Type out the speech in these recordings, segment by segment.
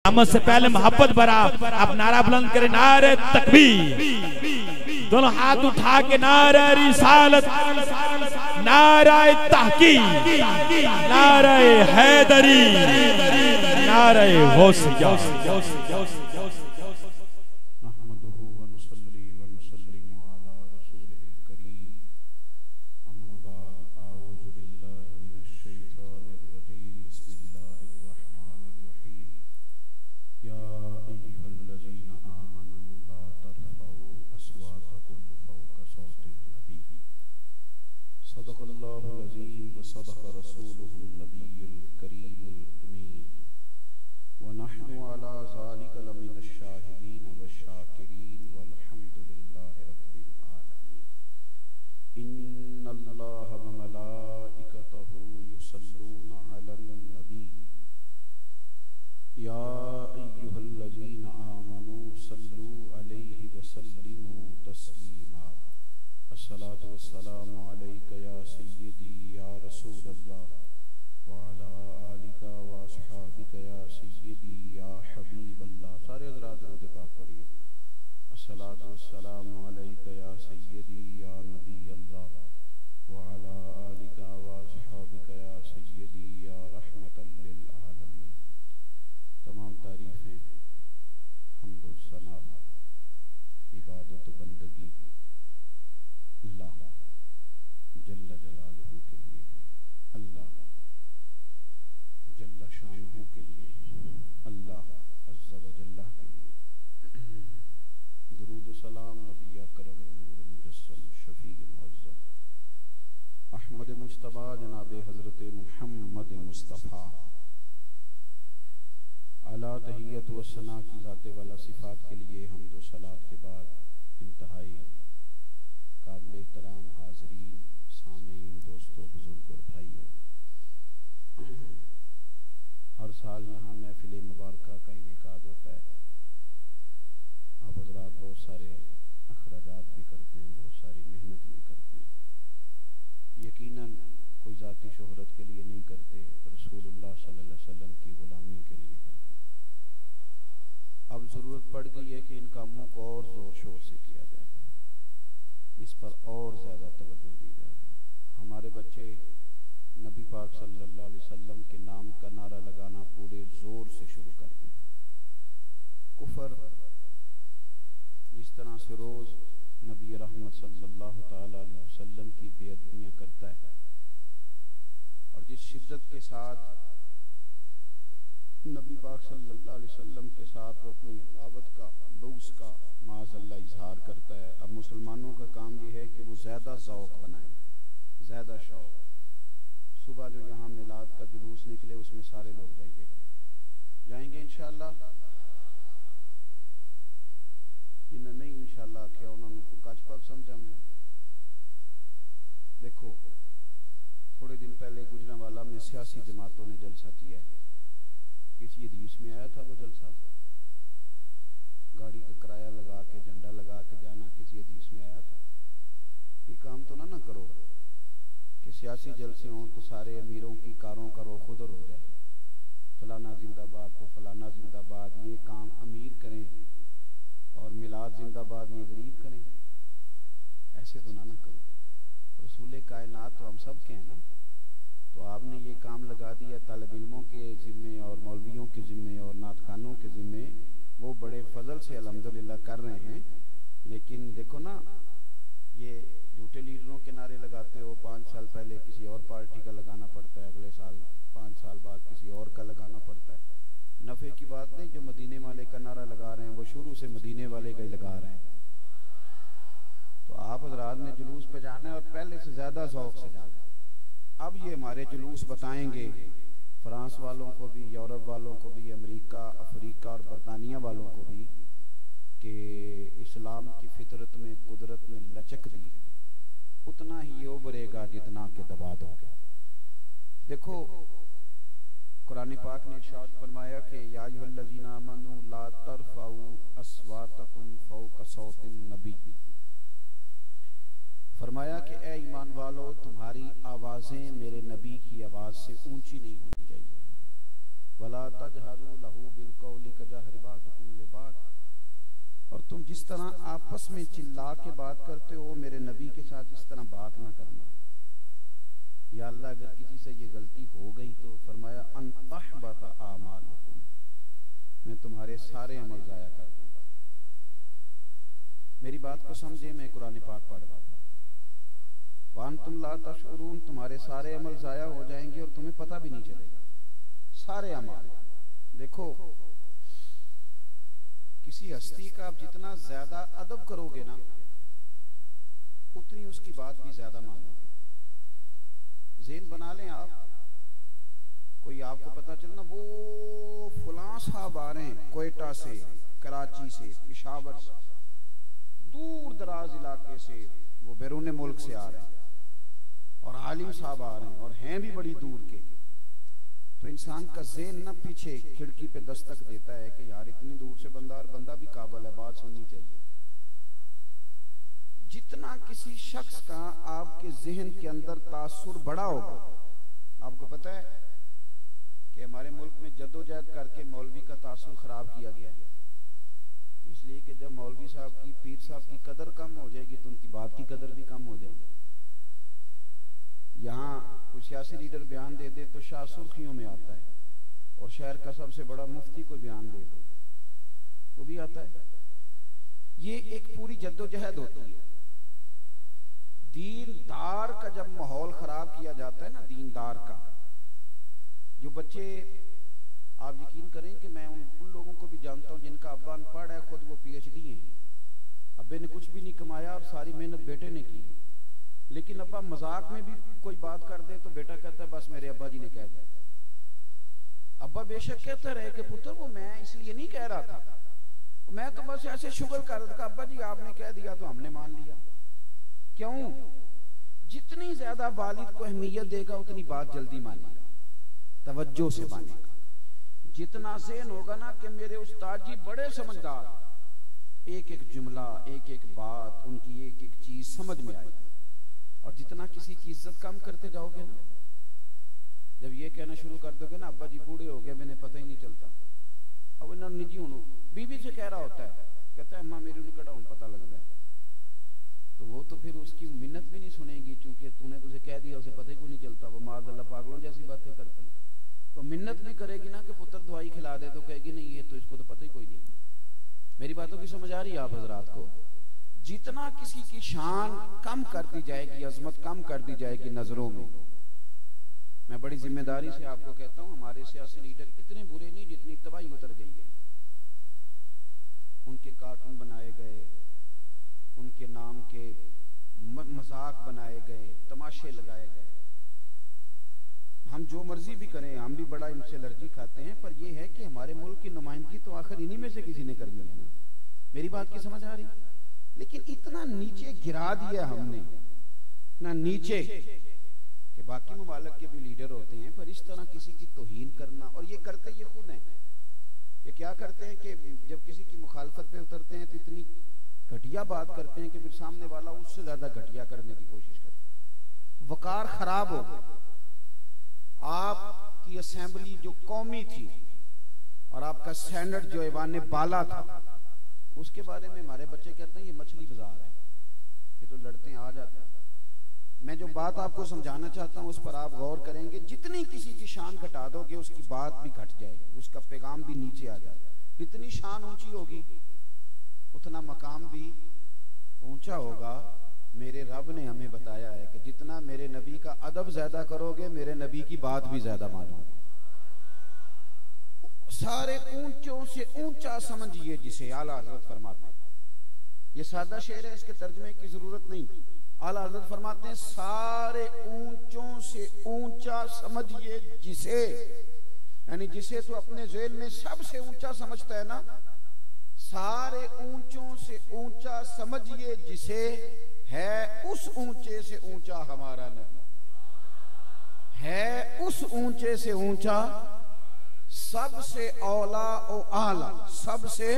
आमद से पहले मोहब्बत भरा। आप नारा बुलंद करें, नारे तकबीर, दोनों हाथ उठा के नारा रिसालत, नारा तहकीक, नारा हैदरी, नारा गौसिया। फरमाया कि ए ईमान वालो, तुम्हारी आवाजें मेरे नबी की आवाज से ऊंची नहीं होनी चाहिए। वला तजहरू लहू बिल कौली, तुम जिस तरह आपस में चिल्ला के बात करते हो मेरे नबी के साथ इस तरह बात ना करना। या अल्लाह अगर किसी से ये गलती हो गई तो फरमाया अनतहबता आमालुकुम, मैं तुम्हारे सारे अमल जाया कर दूंगा। मेरी बात को समझे, मैं कुरान पाक पढ़ रहा हूं। वांतुम ला तशउरून, तुम्हारे सारे अमल जाया हो जाएंगे और तुम्हें पता भी नहीं चलेगा। सारे अमल देखो, किसी हस्ती का आप जितना ज्यादा अदब करोगे ना उतनी उसकी बात भी ज्यादा मानोगे। ज़हन बना लें आप, कोई आपको पता चलना वो फलां साहब आ रहे हैं कोयटा से, कराची से, पेशावर से, दूर दराज इलाके से, वो बैरून मुल्क से आ रहे हैं और आलिम साहब आ रहे हैं और हैं भी बड़ी दूर के, तो इंसान का ज़हन ना पीछे खिड़की पे दस्तक देता है कि यार इतनी दूर से बंदा, और बंदा भी काबिल है, बात सुननी चाहिए। जितना किसी शख्स का आपके जहन के अंदर तासुर बड़ा होगा, आपको पता है कि हमारे मुल्क में जद्दोजहद करके मौलवी का तासुर खराब किया गया है, इसलिए कि जब मौलवी साहब की, पीर साहब की कदर कम हो जाएगी तो उनकी बात की कदर भी कम हो जाएगी। यहाँ कोई सियासी लीडर बयान दे दे तो शाह सुर्खियों में आता है, और शहर का सबसे बड़ा मुफ्ती कोई बयान दे दो वो भी आता है। ये एक पूरी जद्दोजहद होती है। दीनदार का जब माहौल खराब किया जाता है ना, दीनदार का, जो बच्चे, आप यकीन करें कि मैं उन लोगों को भी जानता हूं जिनका अब्बा अनपढ़ है, खुद वो पीएचडी हैं, अब्बे ने कुछ भी नहीं कमाया और सारी मेहनत बेटे ने की, लेकिन अब्बा मजाक में भी कोई बात कर दे तो बेटा कहता है बस मेरे अब्बा जी ने कह दिया। अब्बा बेशक कहता रहे कि पुत्र वो मैं इसलिए नहीं कह रहा था, मैं तो बस ऐसे शुगर कर रहा था, अब्बा जी आपने कह दिया तो हमने मान लिया। क्यों? जितनी ज्यादा वालिद को अहमियत देगा उतनी बात जल्दी मानेगा, तवज्जो से मानेगा। जितना ज़हन होगा ना कि मेरे उस्ताद जी बड़े समझदार, एक एक जुमला, एक एक बात, उनकी एक एक चीज समझ में आएगी। और जितना किसी की इज्जत कम करते जाओगे ना, जब ये कहना शुरू कर दोगे ना अब्बा जी बूढ़े हो गए मैंने पता ही नहीं चलता, अब ना निजी हूं, बीवी से कह रहा होता है, कहता है अम्मा मेरी निकटा हूं पता लग रहा है, तो वो तो फिर उसकी मिन्नत भी नहीं सुनेगी, क्योंकि तूने तुझे कह दिया उसे पता ही को नहीं चलता, वो माज़अल्लाह पागलों जैसी बातें करती। तो मिन्नत भी करेगी ना कि पुत्र दवाई खिला दे, तो कहेगी नहीं ये तो इसको तो पता ही कोई नहीं। मेरी बातों की समझ आ रही है आप हजरात को? जितना किसी की शान कम कर दी जाएगी, अजमत कम कर दी जाएगी नजरों में, मैं बड़ी जिम्मेदारी से आपको कहता हूं हमारे सियासी लीडर इतने बुरे नहीं जितनी तबाही उतर गई है। उनके कार्टून बनाए गए, उनके नाम के मजाक बनाए गए, तमाशे लगाए गए। हम जो मर्जी भी करें, हम भी बड़ा इनसे एलर्जी खाते हैं, पर यह है कि हमारे मुल्क की नुमाइंदगी तो आखिर इन्हीं में से किसी ने करनी है ना। मेरी बात की समझ आ रही? लेकिन इतना नीचे गिरा दिया हमने, इतना नीचे कि बाकी मुमालिक के भी लीडर होते हैं, पर इस तरह किसी की तौहीन करना, और ये करते ये खुद हैं। ये क्या करते हैं कि जब किसी की मुखालफत पे उतरते हैं तो इतनी घटिया बात करते हैं कि फिर सामने वाला उससे ज्यादा घटिया करने की कोशिश करते। वकार खराब हो गए। आपकी असेंबली जो कौमी थी और आपका सेनेट जो ऐवान बाला था, उसके बारे में हमारे बच्चे कहते हैं ये मछली बाजार है, ये तो लड़ते हैं आ जाते हैं। मैं जो बात आपको समझाना चाहता हूं उस पर आप गौर करेंगे। जितनी किसी की शान घटा दोगे उसकी बात भी घट जाएगी, उसका पैगाम भी नीचे आ जाएगा। जितनी शान ऊंची होगी उतना मकाम भी ऊंचा होगा। मेरे रब ने हमें बताया है कि जितना मेरे नबी का अदब ज्यादा करोगे मेरे नबी की बात भी ज्यादा मानोगे। सारे ऊंचों से ऊंचा समझिए जिसे आला हजरत फरमाते हैं। ये सादा शेर है, इसके तर्जमे की जरूरत नहीं। आला हजरत फरमाते हैं सारे ऊंचों से ऊंचा समझिए जिसे, यानी जिसे तो अपने ज़हन में सबसे ऊंचा समझता है ना, सारे ऊंचों से ऊंचा समझिए जिसे, है उस ऊंचे से ऊंचा हमारा नबी, है उस ऊंचे से ऊंचा, सबसे औला ओ आला, सबसे।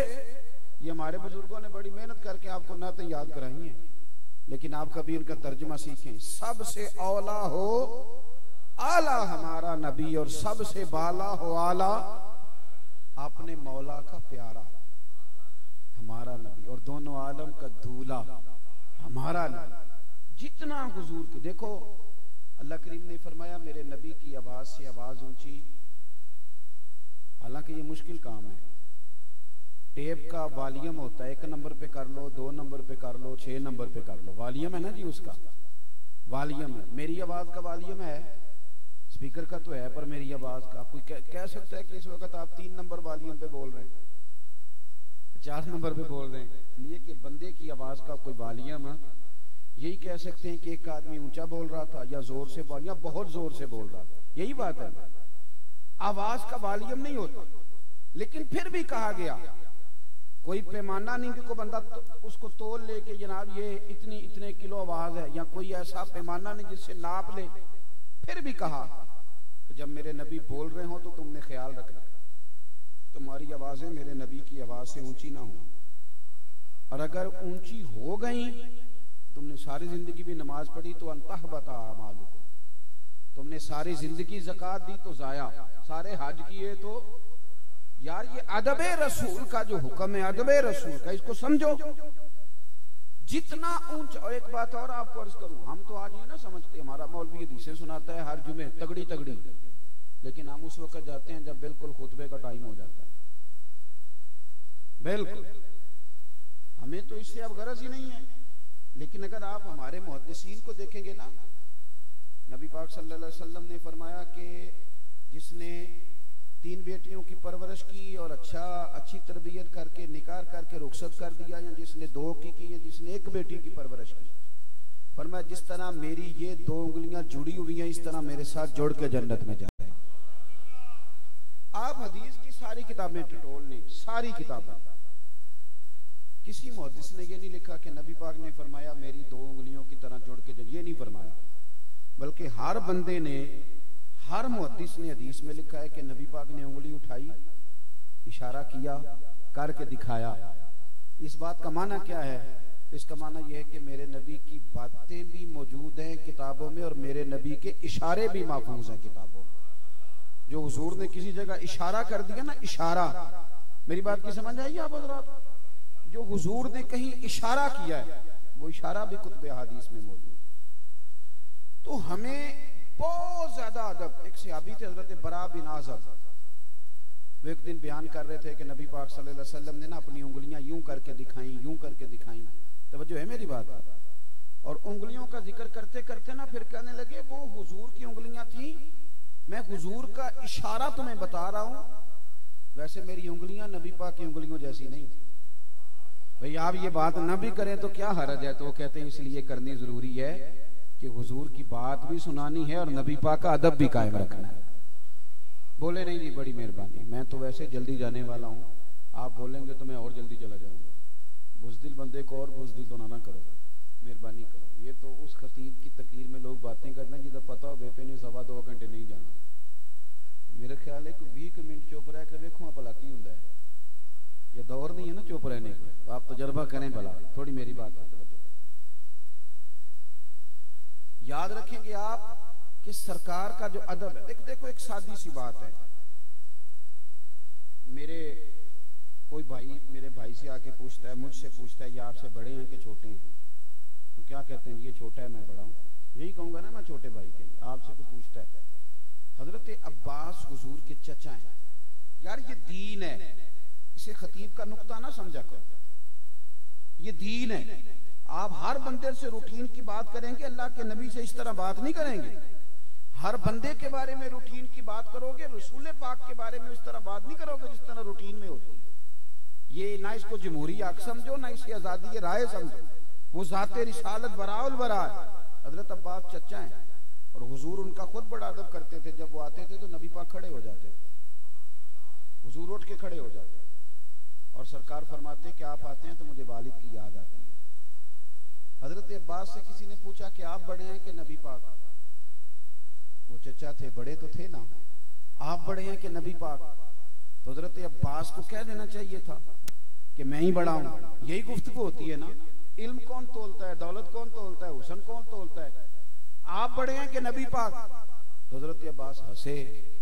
ये हमारे बुजुर्गों ने बड़ी मेहनत करके आपको नातें याद कराई हैं, लेकिन आप कभी इनका तर्जुमा सीखें। सबसे औला हो आला हमारा नबी, और सबसे बाला हो आला अपने मौला का प्यारा। हमारा नबी, और दोनों आलम का दूल्हा हमारा नबी। जितना हुजूर की देखो, अल्लाह करीम ने फरमाया मेरे नबी की आवाज से आवाज ऊंची, हालांकि ये मुश्किल काम है। टेप का वॉल्यूम होता है, 1 नंबर पे कर लो, 2 नंबर पे कर लो, 6 नंबर पे कर लो, वॉल्यूम है ना जी, उसका वॉल्यूम है। मेरी आवाज का वॉल्यूम है, स्पीकर का तो है, पर मेरी आवाज का कोई कह सकता है कि इस वक्त आप 3 नंबर वॉल्यूम पे बोल रहे हैं, 4 नंबर पे बोल रहे हैं, इसलिए कि बंदे की आवाज का कोई वॉल्यूम है। यही कह सकते हैं कि एक आदमी ऊंचा बोल रहा था या जोर से बोल, या बहुत जोर से बोल रहा था, यही बात है। आवाज का वॉल्यूम नहीं होता, लेकिन फिर भी कहा गया कोई पैमाना नहीं कि कोई बंदा उसको तोल ले कि जनाब ये इतने किलो आवाज है, या कोई ऐसा पैमाना नहीं जिससे नाप ले। फिर भी कहा कि जब मेरे नबी बोल रहे हो तो तुमने ख्याल रखना, तुम्हारी आवाजें मेरे नबी की आवाज से ऊंची ना हो, और अगर ऊंची हो गई, तुमने सारी जिंदगी भी नमाज पढ़ी तो अनतहबता अमालुकुम, तुमने सारी जिंदगी ज़कात दी तो जाया, सारे हज किए तो। यार ये अदब रसूल का जो हुक्म है, अदब रसूल का, इसको समझो। जितना ऊंचा, और एक बात और आपको अर्ज करूं, हम तो आज ये ना समझते, हमारा मौलवी हदीसें सुनाता है हर जुमे तगड़ी तगड़ी, लेकिन हम उस वक्त जाते हैं जब बिल्कुल खुतबे का टाइम हो जाता है। बिल्कुल हमें तो इससे अब गरज ही नहीं है। लेकिन अगर आप हमारे मुहद्दिसीन को देखेंगे ना, नबी पाक सल्लल्लाहु अलैहि वसल्लम ने फरमाया कि जिसने 3 बेटियों की परवरिश की और अच्छी तरबियत करके निकाह करके रुखसत कर दिया, या जिसने 2 की, या जिसने 1 बेटी की परवरिश की, फरमाया जिस तरह मेरी ये 2 उंगलियां जुड़ी हुई हैं, इस तरह मेरे साथ जुड़ के जन्नत में जाए। आप हदीस की सारी किताबें टटोल लें, सारी किताबें, किसी मुहद्दिस ने ये नहीं लिखा कि नबी पाक ने फरमाया मेरी 2 उंगलियों की तरह जुड़ के, ये नहीं फरमाया, बल्कि हर बंदे ने, हर मुहद्दिस ने हदीस में लिखा है कि नबी पाक ने उंगली उठाई, इशारा किया, करके दिखाया। इस बात का माना क्या है? इसका माना यह है कि मेरे नबी की बातें भी मौजूद हैं किताबों में, और मेरे नबी के इशारे भी महफूज हैं किताबों में। जो हुजूर ने किसी जगह इशारा कर दिया ना, इशारा, मेरी बात की समझ आई आप हज़रात? जो हुजूर ने कहीं इशारा किया है, वो इशारा भी कुतुब हदीस में मौजूद। तो हमें बहुत ज्यादा अदब। एक सहाबी थे हजरत बरा बिन आज़ब, वो एक दिन बयान कर रहे थे कि नबी पाक सल्लल्लाहु अलैहि वसल्लम ने ना अपनी उंगलियां यूं करके दिखाई, यूं करके दिखाई। तवज्जो है मेरी बात? और उंगलियों का जिक्र करते करते ना फिर कहने लगे वो हुजूर की उंगलियां थी, मैं हुजूर का इशारा तुम्हें बता रहा हूं, वैसे मेरी उंगलियां नबी पाक की उंगलियों जैसी नहीं। भाई आप ये बात ना भी करें तो क्या हरज है? तो वो कहते हैं इसलिए करनी जरूरी है कि हुजूर की बात भी सुनानी है और नबी पाक का अदब भी कायम रखना है। बोले नहीं जी बड़ी मेहरबानी, मैं तो वैसे जल्दी जाने वाला हूँ, आप बोलेंगे तो मैं और जल्दी चला जाऊंगा। बुज़दिल बंदे को और बुज़दिल तो ना करो, मेहरबानी करो। ये तो उस खतीब की तकरीर में लोग बातें करना जिदा पता हो बेपे ने 2.25 घंटे नहीं जाना। मेरा ख्याल है कि 20 मिनट चुप रह के देखो भला की होंगे। ये दौर नहीं है ना चुप रहने का, तो आप तजर्बा करें भला थोड़ी मेरी बात है। याद रखेंगे आप कि सरकार का जो अदब है, देखो एक सादी सी बात है। कोई भाई मेरे भाई से आके पूछता है, मुझसे पूछता है ये आपसे बड़े हैं कि छोटे हैं? तो क्या कहते हैं ये छोटा है मैं बड़ा हूं। यही कहूंगा ना मैं छोटे भाई के। आपसे कोई पूछता है, हजरत अब्बास हुजूर के चचा हैं। यार ये दीन है, इसे खतीब का नुक्ता ना समझा करो, ये दीन है। आप हर बंदे से रूटीन की बात करेंगे, अल्लाह के नबी से इस तरह बात नहीं करेंगे। हर बंदे के बारे में रूटीन की बात करोगे, रसूल पाक के बारे में उस तरह बात नहीं करोगे जिस तरह रूटीन में होती। ये ना इसको जमहूरी हक समझो, ना इसकी आजादी राय समझो। वो ज़ाते रिसालत बराउल बरा है। हजरत अब्बास चचा हैं और हुजूर उनका खुद बड़ा अदब करते थे। जब वो आते थे तो नबी पाक खड़े हो जाते, हुजूर उठ के खड़े हो जाते और सरकार फरमाते कि आप आते हैं तो मुझे वालिद की याद आती है। हजरत अब्बास से किसी ने पूछा कि आप बड़े हैं कि नबी पाक? वो चचा थे, बड़े तो थे ना। आप बड़े हैं कि नबी पाक? तो हजरत अब्बास को कह देना चाहिए था कि मैं ही बड़ा हूं। यही गुफ्तगू होती है ना। इल्म कौन तोलता है, दौलत कौन तोलता है, हुस्न कौन तोलता है? आप बड़े हैं कि नबी पाक? तो हजरत अब्बास हंसे,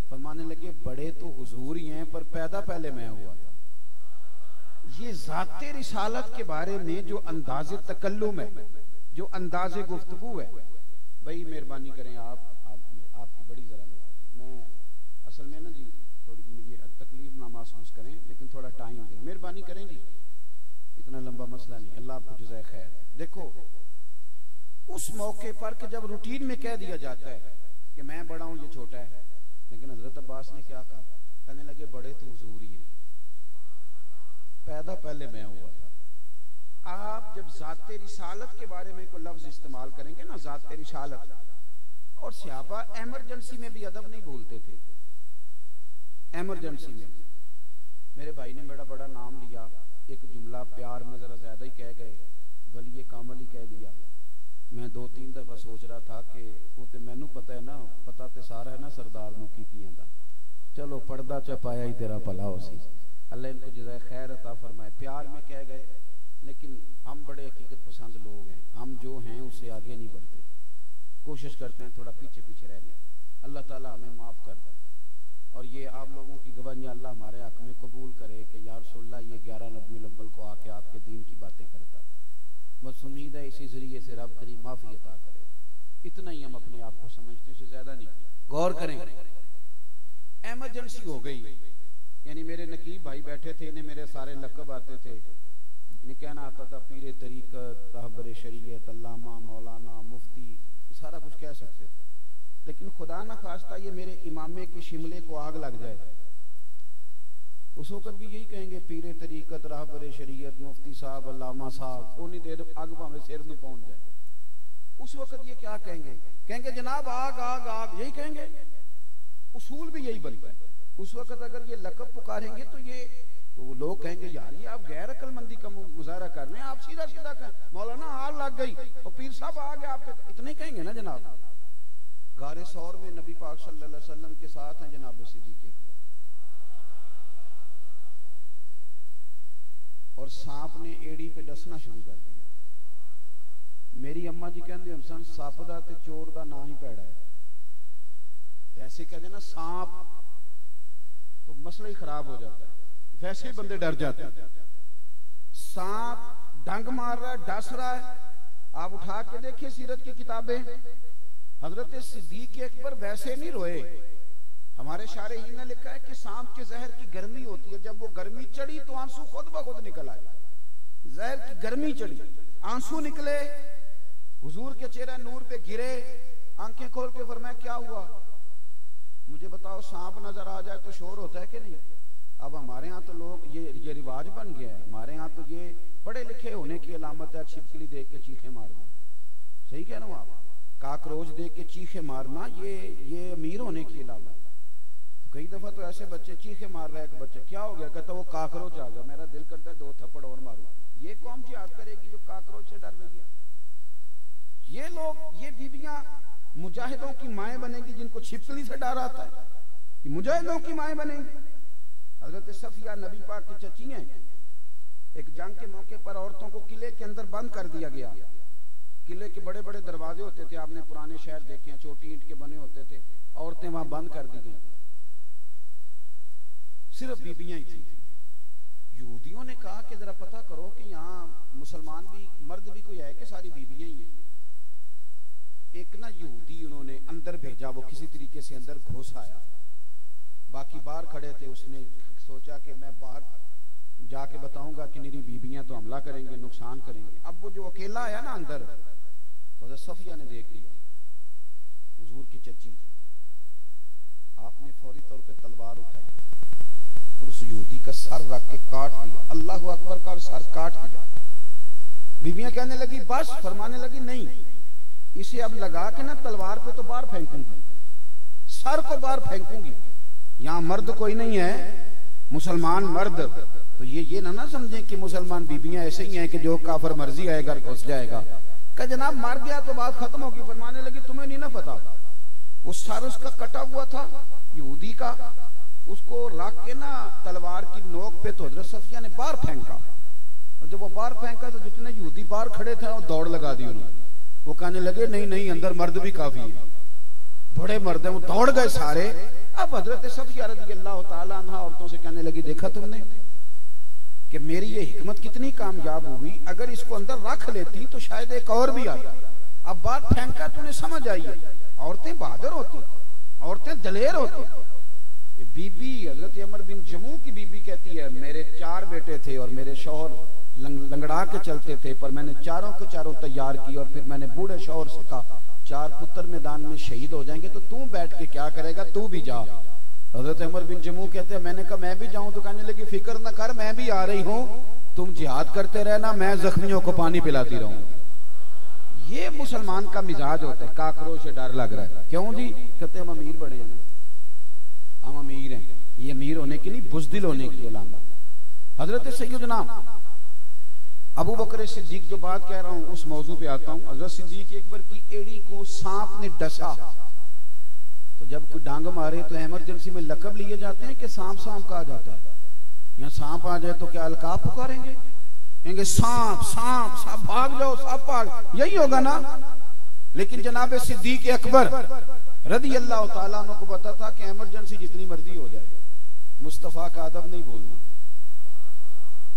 फरमाने लगे बड़े तो हुजूर ही हैं, पर पैदा पहले मैं हुआ था। ये ज़ाते रिसालत के बारे में जो अंदाज़े तकल्लुम है, जो अंदाज़े गुफ्तगू है, भाई मेहरबानी करें आपकी बड़ी ज़रा मैं असल में ना जी थोड़ी मुझे तकलीफ ना महसूस करें, लेकिन थोड़ा टाइम दें, मेहरबानी करें जी, इतना लंबा मसला नहीं, अल्लाह आपको जज़ाए खैर। देखो उस मौके पर कि जब रूटीन में कह दिया जाता है कि मैं बड़ा हूं ये छोटा है, लेकिन हजरत अब्बास ने क्या कहा, कहने लगे बड़े तो हुजूर ही हैं, पैदा पहले मैं हुआ था। आप जब ज़ाते रिसालत के बारे में कोई लफ्ज इस्तेमाल करेंगे ना, ज़ाते रिसालत, और सहाबा एमरजेंसी में भी अदब नहीं भूलते थे, एमरजेंसी में मेरे भाई ने बड़ा नाम लिया, एक जुमला प्यार में जरा ज्यादा ही कह गए, वली कामल ही कह दिया। मैं 2-3 दफा सोच रहा था कि वो तो मैनू पता है ना, पता तो सारा है ना सरदार नू कीतियां दा, चलो पर्दा चपाया ही तेरा भला हो सी, अल्लाह इनको जज़ाए खैर अता फरमाए। प्यार में कह गए, लेकिन हम बड़े हकीकत पसंद लोग हैं, हम जो हैं उससे आगे नहीं बढ़ते, कोशिश करते हैं थोड़ा पीछे पीछे रहने। अल्लाह ताला हमें माफ़ कर दे, और ये आप लोगों की गवाहियाँ अल्लाह हमारे हक में कबूल करे कि या रसूलल्लाह ये 11 रबीउल अव्वल को आके आपके दीन की बातें करता, बस उम्मीद है इसी जरिए से रब करीम माफ़ी अता करे। इतना ही हम अपने आप को समझते, से ज्यादा नहीं। गौर करें, एमरजेंसी हो गई, यानी मेरे नकीब भाई बैठे थे, इन्हें मेरे सारे लकब आते थे, इन्हें कहना आता था पीरे तरीक़त, रहबर शरीयत, अल्लामा, मौलाना, मुफ्ती, सारा कुछ कह सकते थे, लेकिन खुदा ना खास्ता ये मेरे इमामे के शिमले को आग लग जाए, उस वक्त भी यही कहेंगे पीरे तरीक़त, रहबर शरीयत, मुफ्ती साहब, अल्लामा साहब, उन्हीं देर आग भावे सिर में पहुंच जाए। उस वक्त ये क्या कहेंगे, कहेंगे जनाब आग आग आग, यही कहेंगे, उसूल भी यही बनता है। उस वक्त अगर ये लकब पुकारेंगे तो ये तो लोग कहेंगे यार ये आप गैर अक्लमंदी का मुजाहरा कर रहे हैं, आप सीधा सीधा कहें मौलाना आग लग गई और पीर साहब आ गए आपके, इतने कहेंगे ना जनाब। गारे सौर में नबी पाक सल्लल्लाहु अलैहि वसल्लम के साथ हैं जनाब सिद्दीक़ अकबर, और सांप ने एड़ी पे डसना शुरू कर दिया। मेरी अम्मा जी कहते हम सन सप दा ते चोर दा ना ही पैड़ा है, ऐसे कहते ना सांप तो मसला ही खराब हो जाता है, वैसे ही बंदे डर जाते हैं। सांप डंग मार रहा है, डस रहा है, आप उठा के देखिए सीरत की किताबें, हजरत सिद्दीक़ अकबर वैसे नहीं रोए। हमारे शारहीन ने लिखा है कि सांप के जहर की गर्मी होती है, जब वो गर्मी चढ़ी तो आंसू खुद ब खुद निकल आए, जहर की गर्मी चढ़ी, आंसू निकले, हुजूर के चेहरे नूर पे गिरे, आंखें खोल के फरमाया क्या हुआ, मुझे बताओ सांप नजर आ जाए तो शोर होता है कि नहीं। अब हमारे यहाँ तो लोग ये रिवाज बन गया है, हमारे यहाँ तो ये पढ़े लिखे होने की अलामत है छिपकली देख के चीखे मारना, सही कह रहा हूँ आप, काकरोच देख के चीखे मारना ये अमीर होने की अलामत। कई दफा तो ऐसे बच्चे चीखे मार रहा है, एक बच्चा क्या हो गया, कहता वो काकरोच आ गया, मेरा दिल करता है 2 थप्पड़ और मारूं। ये कौम जिहाद करेगी जो काकरोच से डर रही है। ये लोग, ये बीबियां मुजाहिदों की माएँ बनेगी जिनको छिपकली से डर आता है, ये मुजाहिदों की माएँ बनेंगी। हजरत सफिया नबी पाक की चची हैं, एक जंग के मौके पर औरतों को किले के अंदर बंद कर दिया गया। किले के बड़े बड़े दरवाजे होते थे, आपने पुराने शहर देखे हैं, छोटी ईंट के बने होते थे, औरतें वहां बंद कर दी गई, सिर्फ बीबियां ही थी। यहूदियों ने कहा कि जरा पता करो कि यहाँ मुसलमान भी मर्द भी कोई है कि सारी बीबियां ही हैं। एक ना यहूदी उन्होंने अंदर भेजा, वो किसी तरीके से अंदर घुस आया, बाकी बाहर खड़े थे, उसने सोचा कि मैं बाहर जाके बताऊंगा कि मेरी बीबियां तो हमला करेंगे, नुकसान करेंगे। अब वो जो अकेला आया ना अंदर, तो सफिया ने देख लिया हुजूर की चची, आपने फौरी तौर पे तलवार उठाई और उस यहूदी का सर रख के काट दिया, अल्लाह अकबर का, सर काट दिया। बीबियां कहने लगी बस, फरमाने लगी नहीं, इसे अब लगा के ना तलवार पे तो बाहर फेंकूंगी, सर को बाहर फेंकूंगी, यहाँ मर्द कोई नहीं है, मुसलमान मर्द। तो ये ना समझें कि मुसलमान बीबियां ऐसे ही हैं कि जो काफर मर्जी आएगा घुस जाएगा। कहा जनाब मर गया तो बात खत्म होगी। फरमाने लगी तुम्हें नहीं ना पता, वो सर उसका कटा हुआ था यहूदी का, उसको रख के ना तलवार की नोक पे तो हजरत सफिया ने बाहर फेंका, और जब वो बाहर फेंका तो जितने यहूदी बाहर खड़े थे वो दौड़ लगा दी उन्होंने। वो कहने लगे नहीं नहीं अंदर मर्द भी काफी है, बड़े मर्द हैं, वो दौड़ गए सारे। अब हजरत सफिया रज़ियल्लाहु ताला अन्हा औरतों से कहने लगी देखा तुमने, कि मेरी ये हिकमत कितनी कामयाब हुई, अगर इसको अंदर रख लेती तो शायद एक और भी आता। अब बात फेंका तूने समझ आई है। औरतें बहादुर होती, औरतें दलेर होती। बीबी हजरत अमर बिन जमू की बीबी कहती है, मेरे 4 बेटे थे और मेरे शौहर लंगड़ा के चलते थे, पर मैंने चारों के चारों तैयार की और फिर मैंने बूढ़े शौहर से कहा 4 पुत्र मैदान में शहीद हो जाएंगे तो तू बैठ के क्या करेगा, तू भी जा। हजरत अमर बिन जमू कहते हैं, मैंने कहा मैं भी जाऊं तो कहने लगी फिक्र न कर, मैं भी आ रही हूं, तुम जिहाद करते रहना, मैं जख्मियों को पानी पिलाती रहूं। ये मुसलमान का मिजाज होता है, काकरोच से डर लग रहा है। क्यों जी? कहते हम अमीर बड़े हैं ना, हम अमीर हैं। ये अमीर होने की नहीं, बुज़दिल होने की अलामत। हजरत सैयदना अबू बकर सिद्दीक, जो बात कह रहा हूं उस मौजू पे आता हूं। हजरत सिद्दीक अकबर की एड़ी को सांप ने डसा, तो जब कोई डांग मारे तो इमरजेंसी में लकब लिए जाते हैं कि सांप सांप कहा जाता है। यहाँ सांप आ जाए तो क्या अलकाब पुकारेंगे, कहेंगे सांप सांप सांप, भाग जाओ सांप भाग, यही होगा ना। लेकिन जनाब सिद्दीक अकबर रदी अल्लाह तआला अन्हु को पता था कि इमरजेंसी जितनी मर्जी हो जाए, मुस्तफा का अदब नहीं भूलना।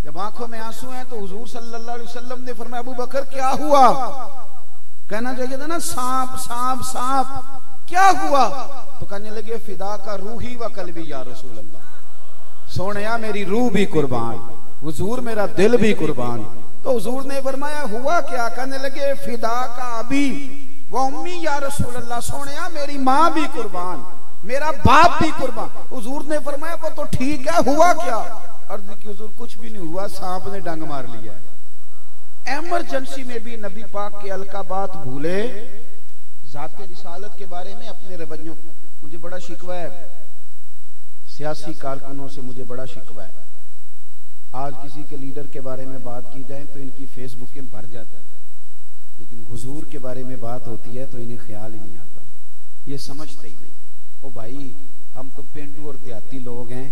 जब आंखों में आंसू हैं तो हुजूर सल्लल्लाहु अलैहि वसल्लम ने फरमाया, अबू बकर क्या हुआ? कहना चाहिए था ना सांप सांप सांप, क्या हुआ? तो कहने लगे फिदा का रूही व कल्बी या रसूल अल्लाह, सोनिया मेरी रूह भी कुर्बान, हुजूर मेरा दिल भी कुर्बान। तो हुजूर ने फरमाया हुआ क्या? कहने लगे फिदा का अबी व उम्मी या रसूल अल्लाह, सोनिया मेरी माँ भी कुर्बान, मेरा बाप भी कुर्बान। हुजूर ने फरमाया वो तो ठीक है, हुआ क्या? अर्ज़ की हुजूर कुछ भी नहीं हुआ, सांप ने डंग मार लिया। इमरजेंसी में भी नबी पाक के अलकाबात भूले। ज़ात रिसालत के बारे में अपने रवैयों, मुझे बड़ा शिकवा है सियासी कारकुनों से, मुझे बड़ा शिकवा है। आज किसी के लीडर के बारे में बात की जाए तो इनकी फेसबुकें भर जाती है, लेकिन हुजूर के बारे में बात होती है तो इन्हें ख्याल ही नहीं आता, ये समझते ही नहीं। ओ भाई, हम तो पेंडू और देहाती लोग हैं।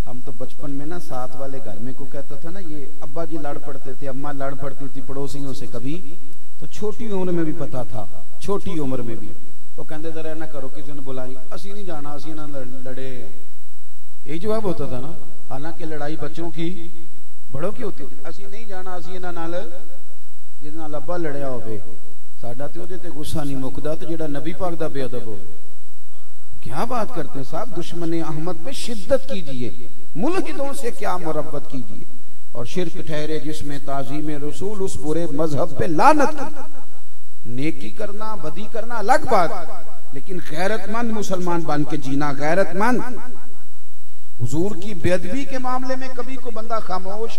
हम तो बचपन में ना साथ वाले घर में को कहता था ना, ये अब्बा जी लड़ पड़ते थे, अम्मा लड़ पड़ती थी पड़ोसियों से कभी, तो छोटी उम्र में भी पता था, छोटी उम्र में भी तो कहते जरा ना करो, किसी ने बुलाई, असी नहीं जाना, असी ना लड़े, यही जवाब होता था ना। हालांकि लड़ाई बच्चों की बड़ों की होती थी, असी नहीं जाना, असी इन्हां नाल जिहदे नाल अब्बा लड़िया होवे, साडा ते ओहदे ते गुस्सा नहीं मुकदा, ते जिहड़ा नबी पाक दा बेअदब होवे। क्या बात करते हैं साहब, दुश्मन अहमद पे शिद्दत कीजिए, मुल्हिदों से क्या मुरब्बत कीजिए, और शिर्क ठहरे जिसमें ताजीम रसूल, उस बुरे मजहब पे लानत की। नेकी करना बदी करना अलग बात, लेकिन गैरतमंद मुसलमान बन के जीना, गैरतमंद। हुजूर की बेअदबी के मामले में कभी को बंदा खामोश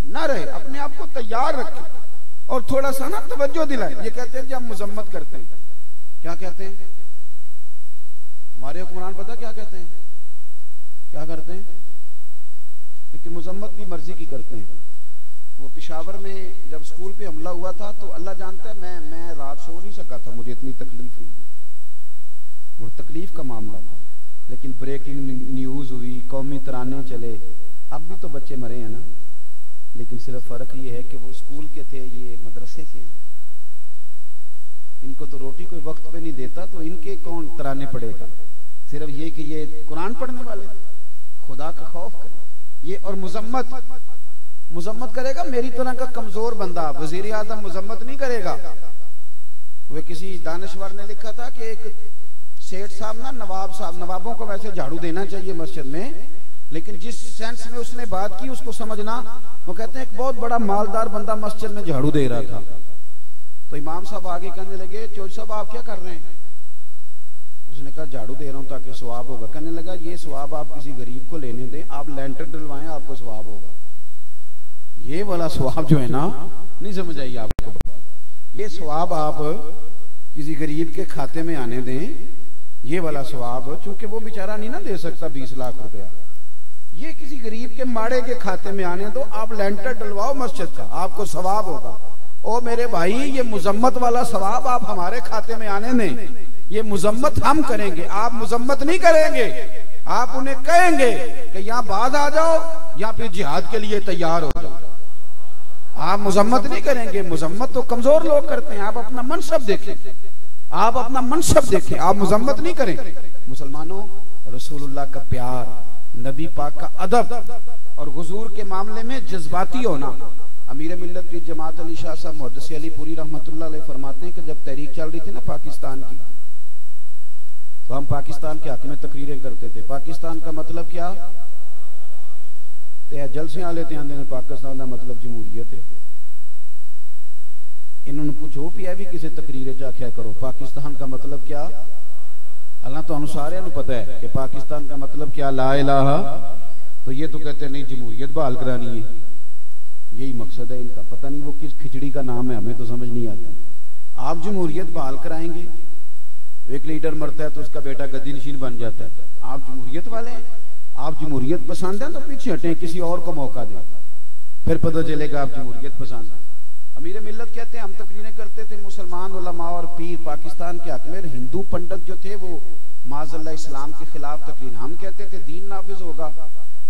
ना रहे, अपने आप को तैयार रखे और थोड़ा सा ना तवज्जो दिलाए। ये कहते हैं जब मुजम्मत करते हैं, क्या कहते हैं हमारे हुक्मरान, पता क्या कहते हैं, क्या करते हैं? लेकिन मुजम्मत भी मर्जी की करते हैं। वो पेशावर में जब स्कूल पे हमला हुआ था तो अल्लाह जानता है मैं रात सो नहीं सका था, मुझे इतनी तकलीफ हुई, और तकलीफ का मामला था। लेकिन ब्रेकिंग न्यूज हुई, कौमी तराने चले, अब भी तो बच्चे मरे हैं ना, लेकिन सिर्फ फर्क ये है कि वो स्कूल के थे, ये मदरसे के हैं। इनको तो रोटी कोई वक्त पे नहीं देता, तो इनके कौन तराने पड़ेगा? सिर्फ ये कि ये कुरान पढ़ने वाले थे, खुदा का खौफ करे ये। और मुजम्मत करेगा मेरी तरह का कमजोर बंदा, वजीर आजम मुजम्मत नहीं करेगा। वे किसी दानश्वर ने लिखा था कि एक सेठ साहब ना नवाब साहब, नवाबों को वैसे झाड़ू देना चाहिए मस्जिद में, लेकिन जिस सेंस में उसने बात की उसको समझना। वो कहते हैं एक बहुत बड़ा मालदार बंदा मस्जिद में झाड़ू दे रहा था, तो इमाम साहब आगे कहने लगे, चौधरी साहब आप क्या कर रहे हैं? उसने कहा झाड़ू दे रहा हूं ताकि सवाब होगा। कहने लगा ये सवाब आप किसी गरीब को लेने दें, आप लेंटर डलवाएं, आपको सवाब होगा। ये वाला सवाब जो है ना, नहीं समझ आई आपको? ये सवाब आप किसी गरीब के खाते में आने दें, ये वाला सवाब, चूंकि वो बेचारा नहीं ना दे सकता 20 लाख रुपया, ये किसी गरीब के माड़े के खाते में आने दो, आप लेंटर डलवाओ मस्जिद का, आपको सवाब होगा। ओ मेरे भाई, ये मुजम्मत वाला सवाब आप हमारे खाते में आने दें, ये मुजम्मत हम करेंगे, आप मुजम्मत नहीं करेंगे। आप उन्हें कहेंगे कि यहाँ बाद आ जाओ या फिर जिहाद के लिए तैयार हो जाओ, आप मुजम्मत नहीं करेंगे। मुजम्मत तो कमजोर लोग करते हैं, आप अपना मनसब देखें, आप अपना मनसब देखें, आप मुजम्मत नहीं करें। मुसलमानों, रसूलुल्लाह का प्यार, नबी पाक का अदब, और हुजूर के मामले में जज्बाती होना। अमीर मिल्लत पीर जमात अली शाह साहब मुहद्दिस अली पूरी रहमतुल्लाह अलैह फरमाते हैं कि जब तहरीक चल रही थी ना पाकिस्तान की, तो हम पाकिस्तान के हक में तकरीरें करते थे। पाकिस्तान का मतलब क्या? ते जलसे वाले ते आंदे ने पाकिस्तान का मतलब जमहूरियत है। इन्होंने पूछो भी है भी किसी तकरीर च आख्या करो पाकिस्तान का मतलब क्या? हालांकि तो सारे पता है कि पाकिस्तान का मतलब क्या, ला इलाहा। तो ये तो कहते नहीं जमहूरियत बहाल करानी है, यही मकसद है इनका। पता नहीं वो किस खिचड़ी का नाम है, हमें तो समझ नहीं आता। आप जमहूरियत बहाल कराएंगे, एक लीडर मरता है तो उसका बेटा गद्दी नशीन बन जाता है। आप जमहूरियत वाले हैं, आप जमहूरियत पसंद है तो पीछे हटें, किसी और को मौका दें, फिर पता चलेगा आप जमहूरियत पसंद है। अमीर मिल्लत कहते हैं हम तकरीरें करते थे मुसलमान उलमा और पीर पाकिस्तान के हक में, हिंदू पंडित जो थे वो माज़अल्लाह इस्लाम के खिलाफ तकरीर। हम कहते थे दीन नाफिज होगा,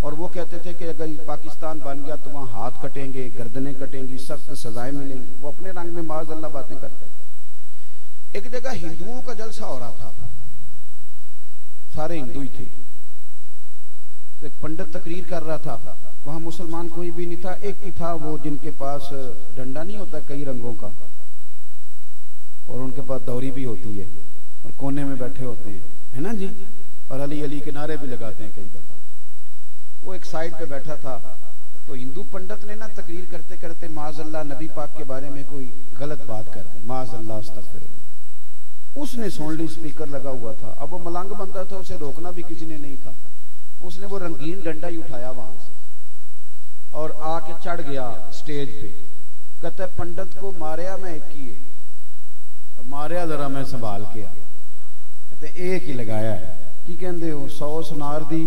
और वो कहते थे कि अगर पाकिस्तान बन गया तो वहां हाथ कटेंगे, गर्दनें कटेंगी, सख्त सजाएं मिलेंगी। वो अपने रंग में माज़अल्लाह बातें करते थे। एक जगह हिंदुओं का जलसा हो रहा था, सारे हिंदू ही थे, एक पंडित तकरीर कर रहा था, वहां मुसलमान कोई भी नहीं था। एक ही था वो जिनके पास डंडा नहीं होता कई रंगों का, और उनके पास दौरी भी होती है, और कोने में बैठे होते हैं, है ना जी, और अली अली के नारे भी लगाते हैं कई दफा। वो एक साइड पे बैठा था, तो हिंदू पंडित ने ना तकरीर करते करते माज़अल्लाह नबी पाक के बारे में कोई गलत बात कर दी, माज़अल्लाह अस्तग़फिरुल्लाह। उसने सुन ली, स्पीकर लगा हुआ था। अब वो मलंग बंदा था, उसे रोकना भी किसी ने नहीं था। उसने वो रंगीन डंडा ही उठाया वहां से और आके चढ़ गया स्टेज पे। कहता है पंडित को मारिया मैं एक ही है, मारिया जरा मैं संभाल के आ। कहते एक ही लगाया है, की कहते हो 100 सुनार दी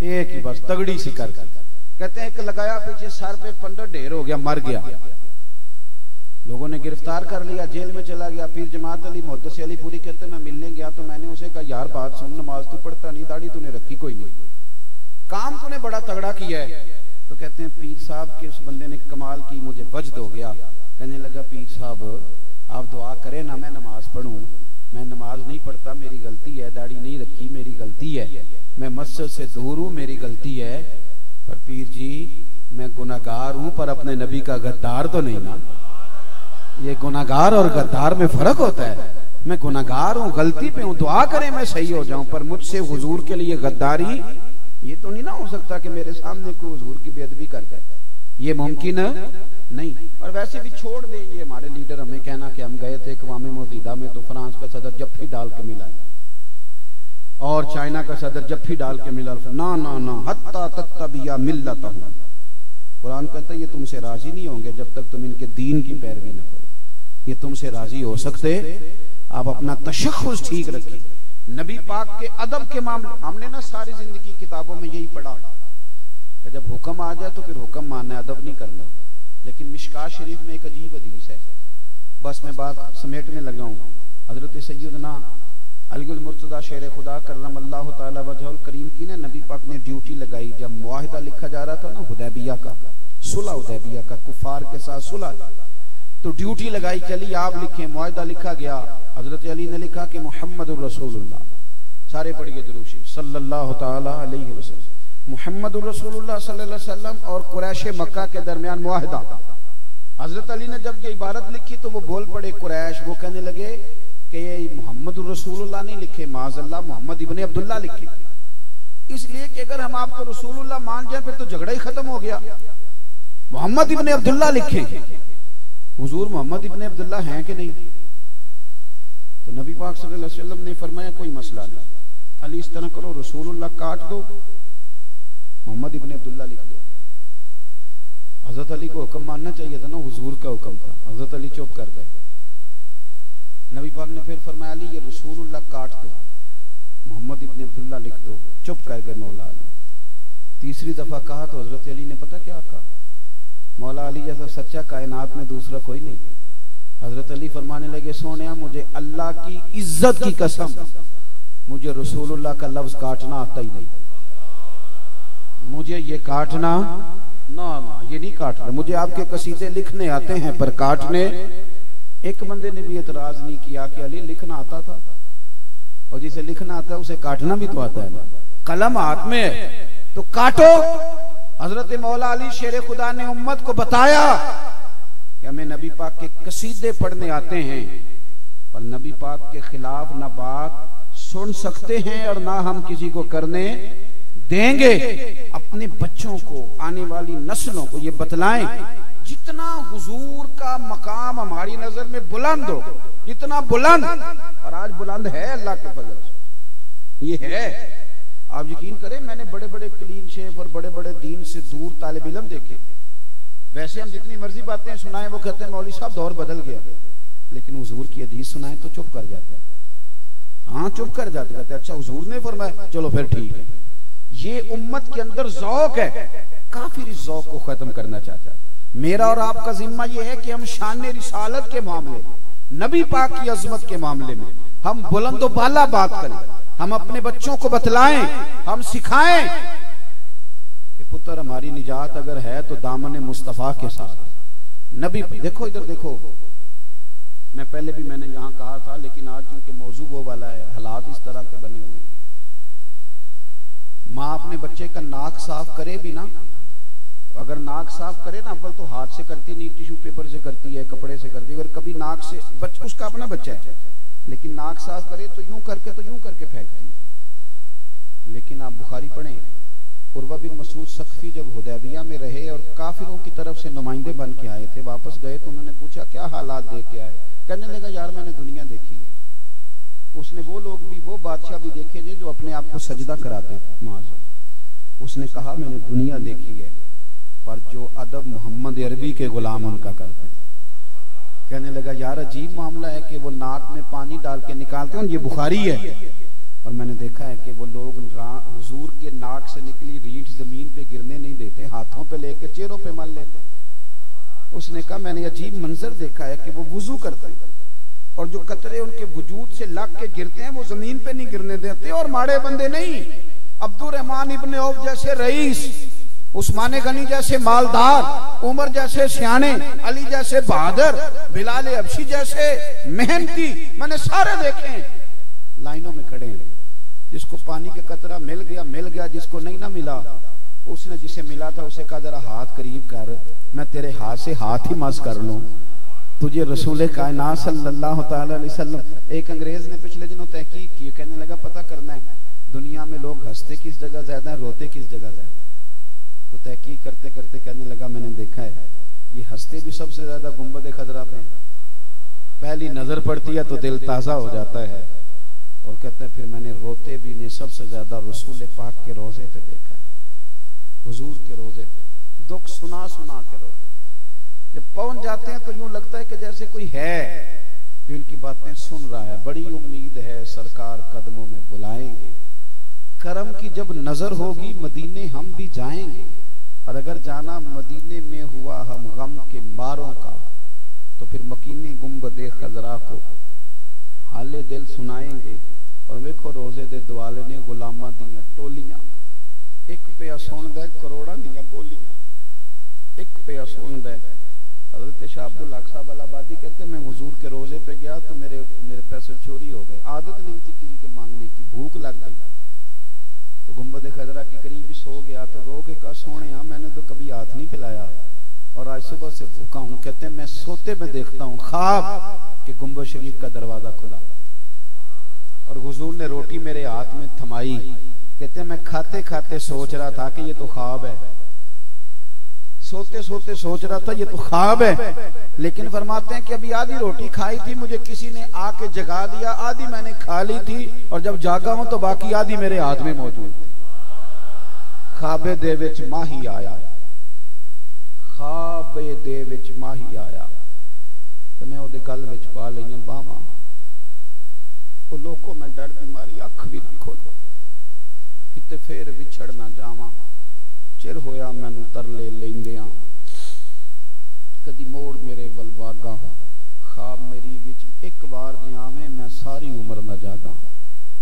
एक ही बस तगड़ी सी कर। कहते हैं एक लगाया पीछे सर पे, पंडित ढेर हो गया, मर गया। लोगों ने गिरफ्तार कर लिया, जेल में चला गया। पीर जमात अली मुहद्दिस अली पूरी कहते मैं मिलने गया तो मैंने उसे कहा यार बात सुन, नमाज तो पढ़ता नहीं, दाढ़ी तूने रखी कोई नहीं, काम तूने बड़ा तगड़ा किया है। तो कहते हैं पीर साहब के उस बंदे ने कमाल की, मुझे वजद हो गया। कहने लगा पीर साहब आप दुआ करें ना मैं नमाज पढ़ूं। मैं नमाज नहीं पढ़ता, मेरी गलती है, दाढ़ी नहीं रखी मेरी गलती है, मैं मस्जिद से दूर हूं मेरी गलती है, पर पीर जी मैं गुनाहगार हूं, पर अपने नबी का गद्दार तो नहीं ना। ये गुनाहगार और गद्दार में फर्क होता है। मैं गुनाहगार हूं, गलती पे हूं, दुआ करें मैं सही हो जाऊं, पर मुझसे हुजूर के लिए गद्दारी ये तो नहीं ना हो सकता कि मेरे सामने कोई हुजूर की बेअदबी कर जाए, ये मुमकिन नहीं। और वैसे भी छोड़ देंगे हमारे लीडर हमें कहना कि हम गए थे अक़वाम मुत्तहिदा में तो फ्रांस का सदर जफ्फी डाल के मिला और चाइना का सदर जफ्फी डाल के मिला। ना ना ना हत्ता तत्तबिया मिल्लतहुम, कुरान कहता है ये तुमसे राजी नहीं होंगे जब तक तुम इनके दीन की पैरवी न करो। ये तुमसे राजी हो सकते, आप अपना तशख़्ख़ुस ठीक रखें। नबी पाक के अदब के मामले हमने ना सारी जिंदगी किताबों में यही पढ़ा कि जब हुक्म आ जाए तो फिर हुक्म मानना, अदब नहीं करना। लेकिन मिशकात शरीफ में एक अजीब हदीस है, बस मैं बात समेटने लगा हूँ। हजरत सैयदना अलीउल मुर्तज़ा शेर खुदा करमल्लाहु तआला वजहुल करीम की ने नबी पाक ने ड्यूटी लगाई। जब मुआहिदा लिखा जा रहा था ना हुदैबिया का, सुलह हुदैबिया का, कुफार के साथ सुलह, तो ड्यूटी लगाई चली आप लिखें। मुआहिदा लिखा गया, हजरत अली ने लिखा कि मुहम्मदुर रसूलुल्लाह, सारे पढ़िए दुरूद शरीफ सल्लल्लाहु तआला अलैहि वसल्लम, मुहम्मदुर रसूलुल्लाह सल्लल्लाहु अलैहि वसल्लम और कुरैश मक्का के दरमियान मुआहिदा। हजरत अली ने जब ये इबारत लिखी तो वो बोल पड़े कुरैश, वो कहने लगे कि ये मोहम्मद रसूलुल्लाह नहीं लिखे, माज़अल्लाह मोहम्मद इब्ने अब्दुल्लाह लिखे। इसलिए कि अगर हम आपको रसूलुल्लाह मान जाए फिर तो झगड़ा ही खत्म हो गया। मोहम्मद इब्ने अब्दुल्लाह लिखे, हुजूर मोहम्मद इब्ने अब्दुल्लाह हैं कि नहीं? तो नबी पाक सल्लल्लाहु अलैहि वसल्लम ने फरमाया कोई मसला नहीं, अली इस तरह करो रसूलुल्लाह काट दो, मोहम्मद इब्ने अब्दुल्लाह लिख दो। हजरत अली को हुक्म मानना चाहिए था ना, हुजूर का हुक्म था। हजरत अली चुप कर गए। नबी पाक ने फिर फरमाया अली ये रसूलुल्लाह काट दो, मोहम्मद इब्ने अब्दुल्लाह लिख दो। चुप कर गए मौला अली। तीसरी दफा कहा तो हजरत अली ने पता क्या कहा, मौला अली जैसा सच्चा कायनात में दूसरा कोई नहीं। हजरत अली फरमाने लगे सोनिया मुझे अल्लाह की इज्जत की कसम, मुझे रसूलुल्लाह का लफ्ज काटना आता ही नहीं। मुझे ये काटना ना ये नहीं काट रहा, मुझे आपके कसीदे लिखने आते हैं पर काटने। एक बंदे ने भी एतराज नहीं किया कि अली लिखना आता था, और जिसे लिखना आता है उसे काटना भी तो आता है ना। कलम हाथ में है तो काटो, हजरत मौला अली शेर खुदा ने उम्मत को बताया कि हमें नबी पाक के कसीदे पढ़ने आते हैं, पर नबी पाक के खिलाफ ना बात सुन सकते हैं और ना हम किसी को करने देंगे। अपने बच्चों को, आने वाली नस्लों को ये बतलाएं, जितना हुजूर का मकाम हमारी नजर में बुलंद हो, जितना बुलंद, और आज बुलंद है अल्लाह के फजल से, ये है। आप यकीन करें, मैंने बड़े बड़े क्लीन शेफ और बड़े बड़े दीन से दूर तालिब इल्म देखे। वैसे हम जितनी मर्जी बातें सुनाएं, वो कहते हैं मौलवी साहब दौर बदल गया, लेकिन हुजूर की हदीस सुनाएं तो चुप कर जाते हैं। हाँ, चुप कर जाते, कहते अच्छा हुजूर ने फरमाया, चलो फिर ठीक है। ये उम्मत के अंदर ज़ौक़ है, काफिर इस ज़ौक़ को खत्म करना चाहता है। मेरा और आपका जिम्मा ये है कि हम शान रिसालत के मामले में, नबी पाक की अजमत के मामले में हम बुलंद बाला बात करें, हम अपने बच्चों को बतलाएं, हम सिखाएं कि पुत्र हमारी निजात अगर है तो दामन मुस्तफा के साथ। नबी देखो, इधर देखो, मैं पहले भी मैंने यहां कहा था, लेकिन आज क्योंकि मौजू वो वाला है, हालात इस तरह के बने हुए हैं। माँ अपने बच्चे का नाक साफ करे भी ना, अगर नाक साफ करे ना, अव्वल तो हाथ से करती नहीं, टिश्यू पेपर से करती है, कपड़े से करती है। अगर कभी नाक से, उसका अपना बच्चा है, लेकिन नाक साफ करे तो यूं करके फेंकती है। लेकिन आप बुखारी पढ़ें, उर्वा बिन मसूद सख्फी जब हुदैबिया में रहे और काफिरों की तरफ से नुमाइंदे बन के आए थे, वापस गए तो उन्होंने पूछा क्या हालात देख के आए? कहने लगा यार मैंने दुनिया देखी है। उसने वो लोग भी, वो बादशाह भी देखे थे जो अपने आप को सजदा कराते थे माज़। उसने कहा मैंने दुनिया देखी है, पर जो अदब मोहम्मद अरबी के गुलाम उनका करते हैं। कहने लगा यार अजीब मामला है कि वो नाक में पानी डाल के निकालते हैं, ये बुखारी है, और मैंने देखा है कि वो लोग हुजूर के नाक से निकली रीठ जमीन पे गिरने नहीं देते, हाथों पे लेके चेहरों पे मल लेते। उसने कहा मैंने अजीब मंजर देखा है कि वो वुजू करते हैं और जो कतरे उनके वजूद से लग के गिरते हैं वो जमीन पे नहीं गिरने देते। और माड़े बंदे नहीं, अब्दुल रहमान इब्ने औफ जैसे रईस, उस्मान गनी जैसे मालदार, उमर जैसे सियाने, अली जैसे बहादुर, बिलाल हबशी जैसे मेहनती, मैंने सारे देखे लाइनों में खड़े हैं। जिसको पानी का कतरा मिल गया, जिसको नहीं ना मिला, उसने जिसे मिला था उसे कहा जरा हाथ करीब कर, मैं तेरे हाथ से हाथ ही मस कर लूं, तुझे रसूल कायनात सल्लल्लाहु तआला अलैहि वसल्लम। एक अंग्रेज ने पिछले दिनों तहकीक की, कहने लगा पता करना है दुनिया में लोग हंसते किस जगह ज्यादा, रोते किस जगह ज्यादा। तो तहकीक करते करते कहने लगा मैंने देखा है ये हंसते भी सबसे ज्यादा गुंबद खजरा पे, पहली नजर पड़ती है तो दिल ताजा हो जाता है। और कहते हैं फिर मैंने रोते भी ने सबसे ज्यादा रसूल पाक के रोजे पे देखा, हुजूर के रोजे पे, दुख सुना के रोते। जब पहुंच जाते हैं तो यूं लगता है कि जैसे कोई है जो इनकी बातें सुन रहा है। बड़ी उम्मीद है सरकार कदमों में बुलाएंगे, करम की जब नजर होगी मदीने हम भी जाएंगे, और अगर जाना मदीने में हुआ हम गम के मारों का, तो फिर मकीने गुंबदे खजरा को हाले दिल सुनाएंगे। और वेखो रोजे दे दुआले ने गुलामा दियां टोलियां, एक पिया सुनदा करोड़ां दियां बोलियां, एक पिया सुनदा। हज़रत शाह अब्दुल हक साहब अलाहाबादी कहते मैं हुजूर के रोजे पे गया तो मेरे पैसे चोरी हो गए, आदत नहीं थी किसी के मांगने की, भूख लग गई तो गुंबद खजरा के करीब ही सो गया। तो रो के कहा सोने मैंने तो कभी हाथ नहीं पिलाया और आज सुबह से भूखा हूँ। कहते मैं सोते में देखता हूँ ख्वाब कि गुंबद शरीफ का दरवाजा खुला और हुजूर ने रोटी मेरे हाथ में थमाई। कहते मैं खाते खाते सोच रहा था कि ये तो ख्वाब है, सोते सोते सोच रहा था ये तो ख्वाब है। लेकिन फरमाते हैं कि अभी आधी रोटी खाई थी, मुझे किसी ने आके जगा दिया, आधी मैंने खा ली थी और जब जागा हूं तो बाकी आधी मेरे हाथ में मौजूद थी। ख्वाबे दे विच माही आया, ख्वाबे दे विच माही आया, तो मैं ओदे गल विच पा लईयां बाहां। ओ लोको मैं डर दी मारी अख भी ना खोला, किते फेर विछड़ ना जावां। चिर होया मैनू तरले लेंदियां, कदी मोड़ मेरे वलवागा, ख्वाब मेरी विच एक बार जे आवे मैं सारी उम्र न जागा।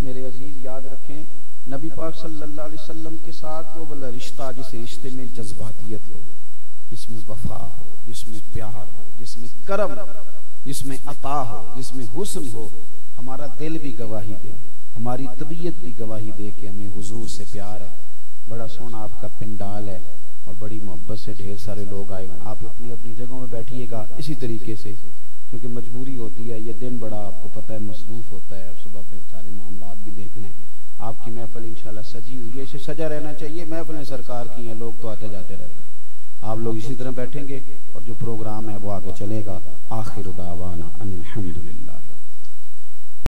मेरे अजीज याद रखें नबी पाक सल्लल्लाहु अलैहि वसल्लम के साथ वो वाला रिश्ता जिस रिश्ते में जज्बातियत हो, जिसमें वफा हो, जिसमें प्यार हो, जिसमें करम, जिसमें अता हो, जिसमें हुस्न हो। हमारा दिल भी गवाही दे, हमारी तबीयत भी गवाही दे कि हमें हुजूर से प्यार है। बड़ा सोना आपका पिंडाल है, और बड़ी मोहब्बत से ढेर सारे लोग आए। आप अपनी अपनी जगहों में बैठिएगा इसी तरीके से, क्योंकि मजबूरी होती है, ये दिन बड़ा आपको पता है मसरूफ़ होता है, सुबह पे सारे मामलात भी देखने। आपकी महफिल इंशाल्लाह सजी हुई है, इसे सजा रहना चाहिए। महफिलें सरकार की हैं, लोग तो आते जाते रहते हैं, आप लोग इसी तरह बैठेंगे और जो प्रोग्राम